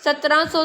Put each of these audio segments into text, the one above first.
1700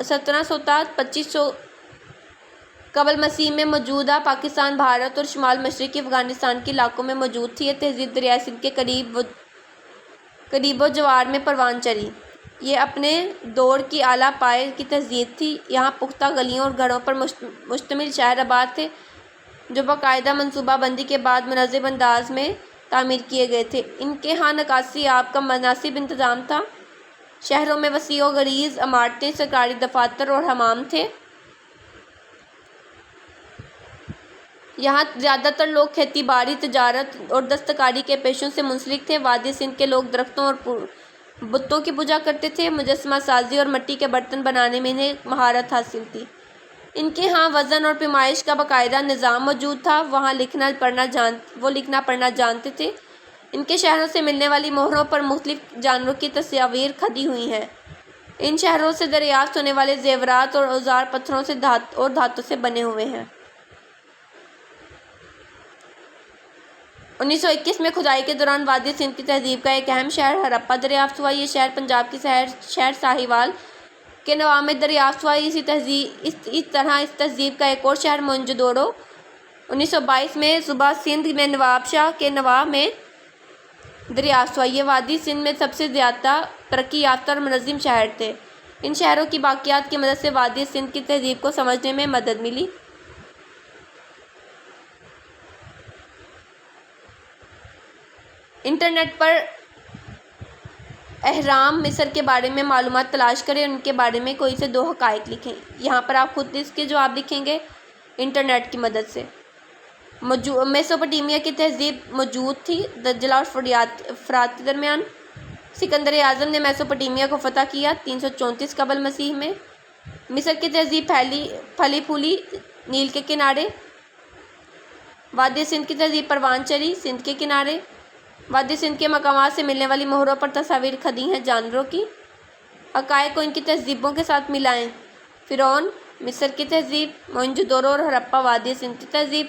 2500 قبل مسیح میں موجودہ پاکستان، بھارت اور شمال مشرقی افغانستان کے علاقوں میں موجود تھی۔ یہ تہذیب دریائے سندھ کے قریب و جوار میں پروان چڑھی۔ یہ اپنے دور کی اعلیٰ پائے کی تہذیب تھی۔ یہاں پختہ گلیوں اور گھروں پر مشتمل شہر آباد تھے جو باقاعدہ منصوبہ بندی کے بعد منظم انداز میں تعمیر کیے گئے تھے۔ ان کے ہاں نکاسی آب کا مناسب انتظام تھا۔ شہروں میں وسیع و عریض عمارتیں، سرکاری دفاتر اور حمام تھے۔ یہاں زیادہ تر لوگ کھیتی باڑی، تجارت اور دستکاری کے پیشوں سے منسلک تھے۔ وادی سندھ کے لوگ درختوں اور بتوں کی پوجا کرتے تھے۔ مجسمہ سازی اور مٹی کے برتن بنانے میں انہیں مہارت حاصل تھی۔ ان کے ہاں وزن اور پیمائش کا باقاعدہ نظام موجود تھا۔ وہ لکھنا پڑھنا جانتے تھے۔ ان کے شہروں سے ملنے والی مہروں پر مختلف جانوروں کی تصاویر کھدی ہوئی ہیں۔ ان شہروں سے دریافت ہونے والے زیورات اور اوزار پتھروں سے اور دھاتوں سے بنے ہوئے ہیں۔ 1921 میں کھدائی کے دوران وادی سندھ کی تہذیب کا ایک اہم شہر ہرپا دریافت ہوا۔ یہ شہر پنجاب کے شہر ساہیوال کے نواح میں دریافت ہوا۔ اسی طرح اس تہذیب کا ایک اور شہر موئنجو دڑو 1922 میں صوبہ سندھ میں نواب شاہ کے نواح میں دریافت ہوا۔ یہ وادی سندھ میں سب سے زیادہ ترقی یافتہ اور منظم شہر تھے۔ ان شہروں کی باقیات کی مدد سے وادی سندھ کی تہذیب کو سمجھنے میں مدد ملی۔ انٹرنیٹ پر اہرام مصر کے بارے میں معلومات تلاش کریں، ان کے بارے میں کوئی سے 2 حقائق لکھیں۔ یہاں پر آپ خود اس کے جواب لکھیں گے انٹرنیٹ کی مدد سے۔ میسوپوٹیمیا کی تہذیب موجود تھی دجلہ اور فرات کے درمیان۔ سکندر اعظم نے میسوپوٹیمیا کو فتح کیا 334 قبل مسیح میں۔ مصر کی تہذیب پھلی پھولی نیل کے کنارے۔ وادی سندھ کی تہذیب پروان چڑھی سندھ کے کنارے۔ وادی سندھ کے مقامات سے ملنے والی مہروں پر تصاویر کھدی ہیں جانوروں کی۔ حقائق کو ان کی تہذیبوں کے ساتھ ملائیں۔ فرعون، مصر کی تہذیب، موئنجو دڑو اور ہرپا وادی سندھ کی تہذیب،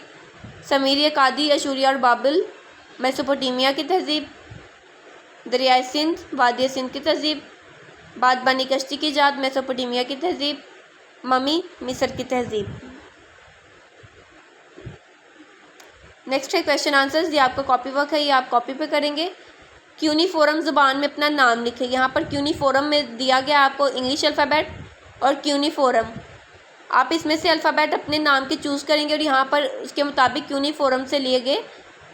سمیری اکادی، اشوریا اور بابل، میسوپوٹیمیا کی تہذیب، دریائے سندھ، وادی سندھ کی تہذیب، بادبانی کشتی کی ایجاد، میسوپوٹیمیا کی تہذیب، ممی، مصر کی تہذیب۔ نیکسٹ ہے کویشچن آنسرز۔ یہ آپ کا کاپی ورک ہے، یہ آپ کاپی پہ کریں گے۔ کیونیفورم زبان میں اپنا نام لکھیں۔ یہاں پر کیونیفورم میں دیا گیا آپ کو انگلش الفابیٹ اور کیونیفورم۔ آپ اس میں سے الفابیٹ اپنے نام کے چوز کریں گے اور یہاں پر اس کے مطابق کیونیفورم سے لیے گئے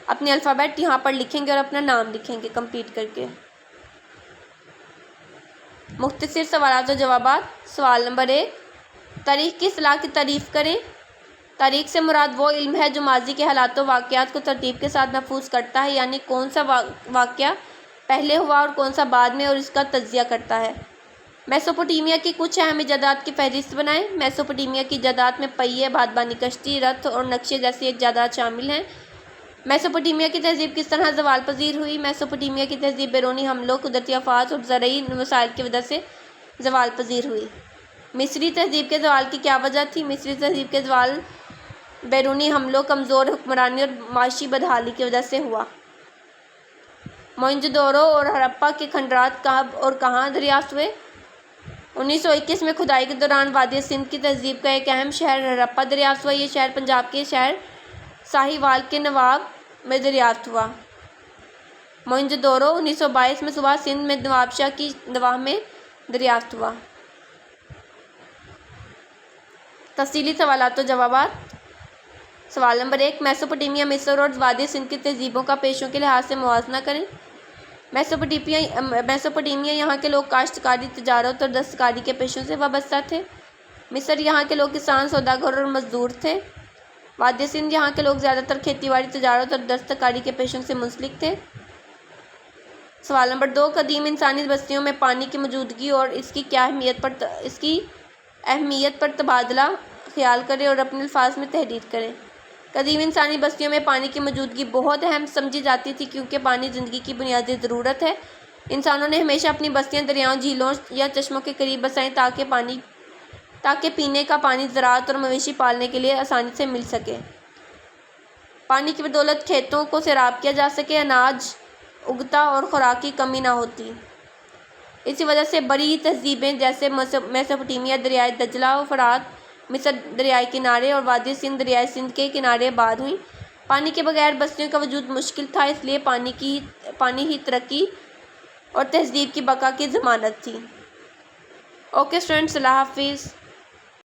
اپنے الفابیٹ یہاں پر لکھیں گے اور اپنا نام لکھیں گے کمپلیٹ کر کے۔ مختصر سوالات و جوابات۔ سوال نمبر 1، تاریخ کی اصطلاح کی تعریف کریں۔ تاریخ سے مراد وہ علم ہے جو ماضی کے حالات و واقعات کو ترتیب کے ساتھ محفوظ کرتا ہے، یعنی کون سا واقعہ پہلے ہوا اور کون سا بعد میں، اور اس کا تجزیہ کرتا ہے۔ میسوپوٹیمیا کی کچھ اہم ایجادات کی فہرست بنائیں۔ میسوپوٹیمیا کی ایجادات میں پہیے، بادبانی کشتی، رتھ اور نقشے جیسی ایجادات شامل ہیں۔ میسوپوٹیمیا کی تہذیب کس طرح زوال پذیر ہوئی؟ میسوپوٹیمیا کی تہذیب بیرونی حملوں، قدرتی آفات اور زرعی مسائل کی وجہ سے زوال پذیر ہوئی۔ مصری تہذیب کے زوال کی کیا وجہ تھی؟ مصری تہذیب کے زوال بیرونی حملوں، کمزور حکمرانی اور معاشی بدحالی کی وجہ سے ہوا۔ موئنجو دڑو اور ہرپا کے کھنڈرات کب اور کہاں دریافت ہوئے؟ 1921 میں کھدائی کے دوران وادی سندھ کی تہذیب کا ایک اہم شہر ہرپا دریافت ہوا۔ یہ شہر پنجاب کے شہر ساہیوال کے نواح میں دریافت ہوا۔ موئنجو دڑو 1922 میں صوبہ سندھ میں نواب شاہ کی نواح میں دریافت ہوا۔ تفصیلی سوالات و جوابات۔ سوال نمبر 1، میسوپوٹیمیا، مصر اور وادی سندھ کی تہذیبوں کا پیشوں کے لحاظ سے موازنہ کریں۔ میسوپوٹیمیا یہاں کے لوگ کاشتکاری، تجارت اور دستکاری کے پیشوں سے وابستہ تھے۔ مصر یہاں کے لوگ کسان، سوداگر اور مزدور تھے۔ وادی سندھ یہاں کے لوگ زیادہ تر کھیتی باڑی، تجارت اور دستکاری کے پیشوں سے منسلک تھے۔ سوال نمبر 2، قدیم انسانی بستیوں میں پانی کی موجودگی اور اس کی اہمیت پر تبادلہ خیال کریں اور اپنے الفاظ میں تحریر کریں۔ قدیم انسانی بستیوں میں پانی کی موجودگی بہت اہم سمجھی جاتی تھی کیونکہ پانی زندگی کی بنیادی ضرورت ہے۔ انسانوں نے ہمیشہ اپنی بستیاں دریاؤں، جھیلوں یا چشموں کے قریب بسائیں تاکہ پینے کا پانی زراعت اور مویشی پالنے کے لیے آسانی سے مل سکے۔ پانی کی بدولت کھیتوں کو سیراب کیا جا سکے، اناج اگتا اور خوراک کی کمی نہ ہوتی۔ اسی وجہ سے بڑی تہذیبیں جیسے میسوپوٹیمیا، دریائے دجلہ و فرات مصر دریائے کنارے اور وادی سندھ دریائے سندھ کے کنارے آباد ہوئیں۔ پانی کے بغیر بستیوں کا وجود مشکل تھا، اس لیے پانی ہی ترقی اور تہذیب کی بقا کی ضمانت تھی۔ اوکے اسٹوڈنٹس، اللہ حافظ۔